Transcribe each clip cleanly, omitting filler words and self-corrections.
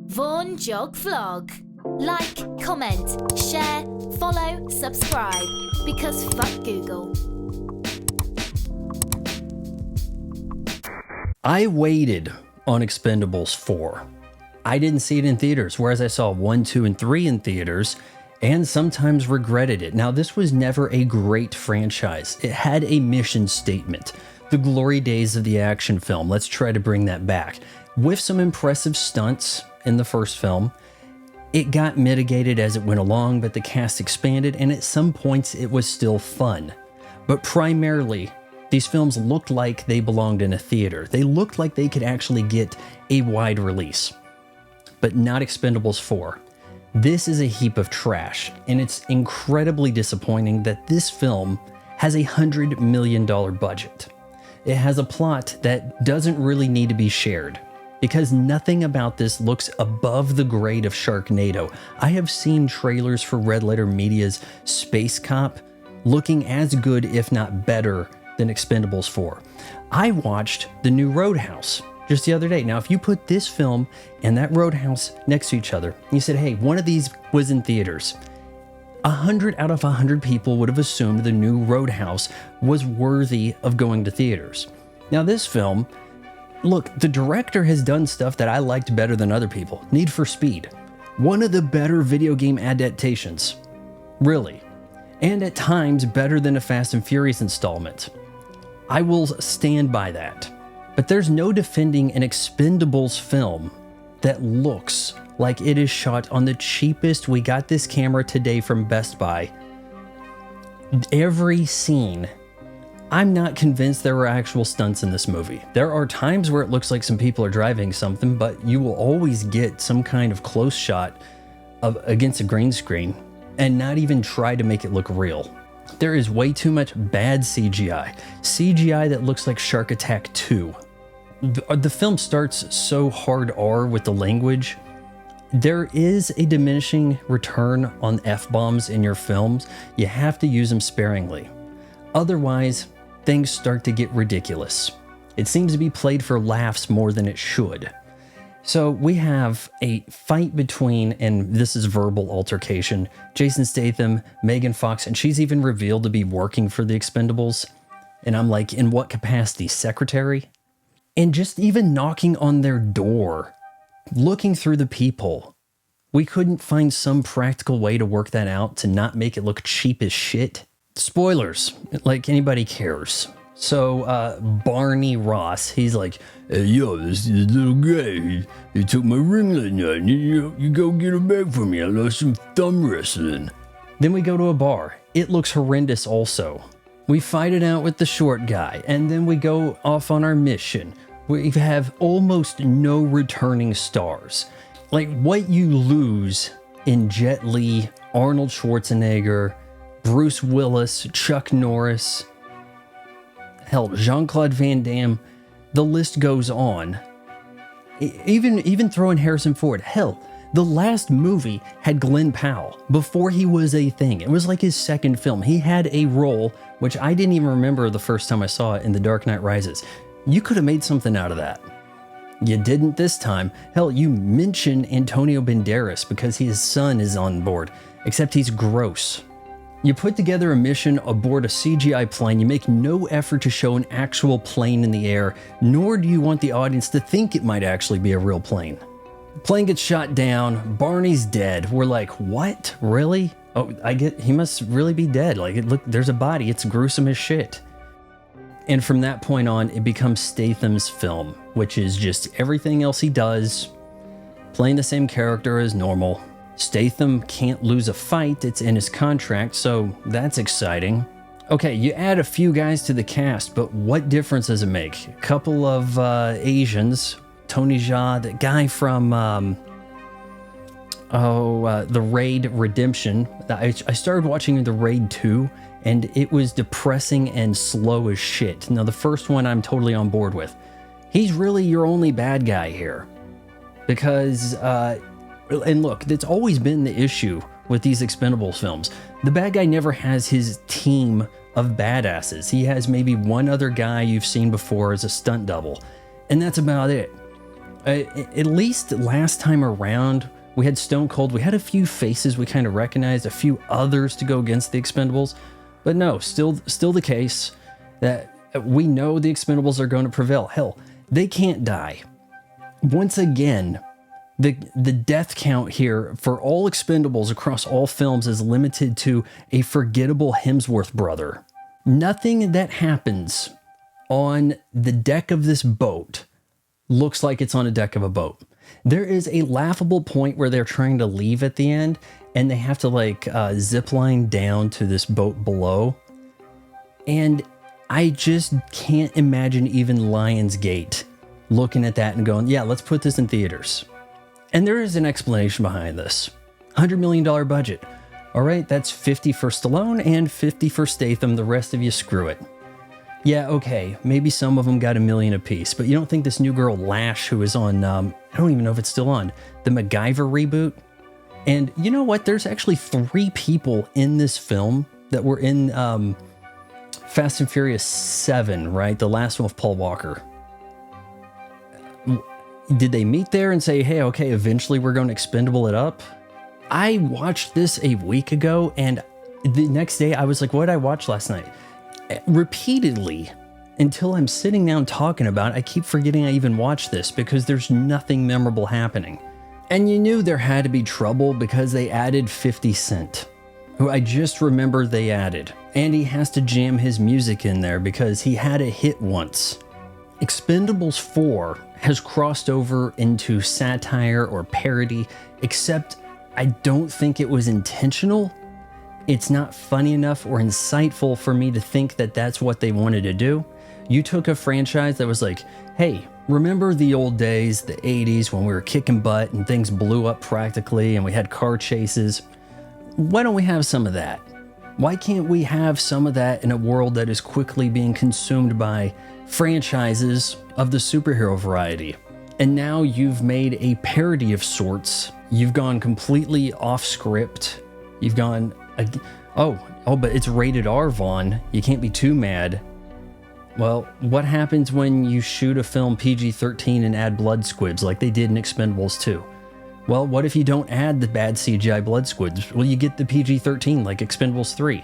Vaughan Jog Vlog. Like, comment, share, follow, subscribe. Because fuck Google. I waited on Expendables 4. I didn't see it in theaters, whereas I saw 1, 2, and 3 in theaters, and sometimes regretted it. Now, this was never a great franchise. It had a mission statement. The glory days of the action film. Let's try to bring that back. With some impressive stunts in the first film, it got mitigated as it went along, but the cast expanded, and at some points it was still fun. But primarily, these films looked like they belonged in a theater. They looked like they could actually get a wide release. But not Expendables 4. This is a heap of trash, and it's incredibly disappointing that this film has a $100 million budget. It has a plot that doesn't really need to be shared, because nothing about this looks above the grade of Sharknado. I have seen trailers for Red Letter Media's Space Cop looking as good, if not better, than Expendables 4. I watched the new Roadhouse just the other day. Now, if you put this film and that Roadhouse next to each other, and you said, hey, one of these was in theaters, 100 out of 100 people would have assumed the new Roadhouse was worthy of going to theaters. Now, this film, look, the director has done stuff that I liked better than other people. Need for Speed. One of the better video game adaptations. Really. And at times better than a Fast and Furious installment. I will stand by that. But there's no defending an Expendables film that looks like it is shot on the cheapest. We got this camera today from Best Buy. Every scene, I'm not convinced there were actual stunts in this movie. There are times where it looks like some people are driving something, but you will always get some kind of close shot against a green screen and not even try to make it look real. There is way too much bad CGI. CGI that looks like Shark Attack 2. The film starts so hard R with the language. There is a diminishing return on F-bombs in your films. You have to use them sparingly. Otherwise, things start to get ridiculous. It seems to be played for laughs more than it should. So we have a fight between, and this is verbal altercation, Jason Statham, Megan Fox, and she's even revealed to be working for the Expendables. And I'm like, in what capacity? Secretary? And just even knocking on their door, looking through the people. We couldn't find some practical way to work that out to not make it look cheap as shit. Spoilers, like anybody cares. So Barney Ross, he's like, hey, yo, this is little guy. He took my ring that night. You go get it back from me. I lost some thumb wrestling. Then we go to a bar. It looks horrendous also. We fight it out with the short guy, and then we go off on our mission. We have almost no returning stars. Like what you lose in Jet Li, Arnold Schwarzenegger, Bruce Willis, Chuck Norris, hell, Jean-Claude Van Damme, the list goes on. Even throw in Harrison Ford. Hell, the last movie had Glenn Powell before he was a thing. It was like his second film. He had a role, which I didn't even remember the first time I saw it in The Dark Knight Rises. You could have made something out of that. You didn't this time. Hell, you mention Antonio Banderas because his son is on board, except he's gross. You put together a mission aboard a CGI plane, you make no effort to show an actual plane in the air, nor do you want the audience to think it might actually be a real plane. The plane gets shot down, Barney's dead. We're like, what? Really? Oh, he must really be dead. Like, look, there's a body, it's gruesome as shit. And from that point on, it becomes Statham's film, which is just everything else he does, playing the same character as normal. Statham can't lose a fight, it's in his contract, so that's exciting. Okay, you add a few guys to the cast, but what difference does it make? A couple of Asians, Tony Jaa, the guy from The Raid Redemption. I started watching The Raid 2, and it was depressing and slow as shit. Now, the first one I'm totally on board with. He's really your only bad guy here. Because, and look, that's always been the issue with these Expendables films. The bad guy never has his team of badasses. He has maybe one other guy you've seen before as a stunt double, and that's about it. At least last time around, we had Stone Cold. We had a few faces we kind of recognized, a few others to go against the Expendables. But no, still the case that we know the Expendables are going to prevail. Hell, they can't die. Once again, the death count here for all Expendables across all films is limited to a forgettable Hemsworth brother. Nothing that happens on the deck of this boat looks like it's on a deck of a boat. There is a laughable point where they're trying to leave at the end and they have to like zip line down to this boat below. And I just can't imagine even Lionsgate looking at that and going, yeah, let's put this in theaters. And there is an explanation behind this. $100 million budget. All right, that's 50 for Stallone and 50 for Statham. The rest of you, screw it. Yeah, okay, maybe some of them got $1 million apiece, but you don't think this new girl Lash, who is on, I don't even know if it's still on, the MacGyver reboot? And you know what? There's actually 3 people in this film that were in Fast and Furious 7, right? The last one with Paul Walker. Did they meet there and say, hey, okay, eventually we're going to expendable it up? I watched this a week ago, and the next day I was like, what did I watch last night? Repeatedly, until I'm sitting down talking about it, I keep forgetting I even watched this because there's nothing memorable happening. And you knew there had to be trouble because they added 50 Cent, who I just remembered they added. And he has to jam his music in there because he had a hit once. Expendables 4 has crossed over into satire or parody, except I don't think it was intentional. It's not funny enough or insightful for me to think that that's what they wanted to do. You took a franchise that was like, hey, remember the old days, the 80s, when we were kicking butt and things blew up practically and we had car chases? Why don't we have some of that? Why can't we have some of that in a world that is quickly being consumed by franchises of the superhero variety? And now you've made a parody of sorts. You've gone completely off script. You've gone, but it's rated R, Vaughn. You can't be too mad. Well, what happens when you shoot a film PG-13 and add blood squibs like they did in Expendables 2? Well, what if you don't add the bad CGI blood squibs? Well, you get the PG-13 like Expendables 3.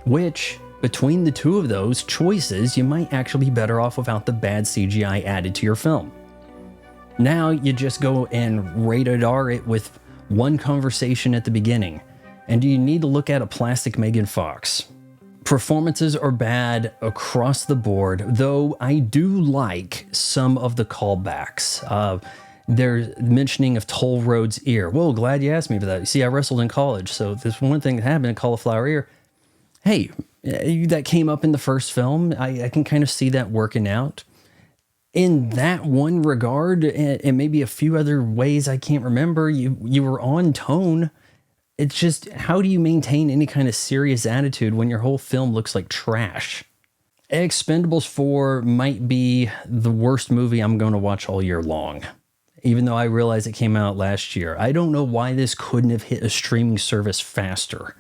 Which, between the two of those choices, you might actually be better off without the bad CGI added to your film. Now you just go and rated R it with one conversation at the beginning. And do you need to look at a plastic Megan Fox? Performances are bad across the board, though I do like some of the callbacks. There's mentioning of Toll Road's ear. Well, glad you asked me for that. You see, I wrestled in college, so this one thing that happened, cauliflower ear. Hey, that came up in the first film. I can kind of see that working out. In that one regard, and maybe a few other ways I can't remember, you were on tone. It's just, how do you maintain any kind of serious attitude when your whole film looks like trash? Expendables 4 might be the worst movie I'm going to watch all year long, even though I realize it came out last year. I don't know why this couldn't have hit a streaming service faster.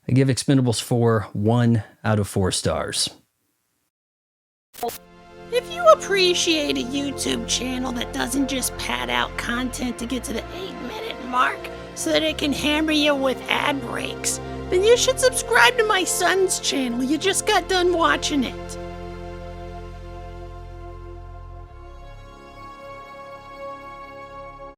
I give Expendables 4 1 out of 4 stars. If you appreciate a YouTube channel that doesn't just pad out content to get to the 8-minute mark so that it can hammer you with ad breaks, then you should subscribe to my son's channel. You just got done watching it.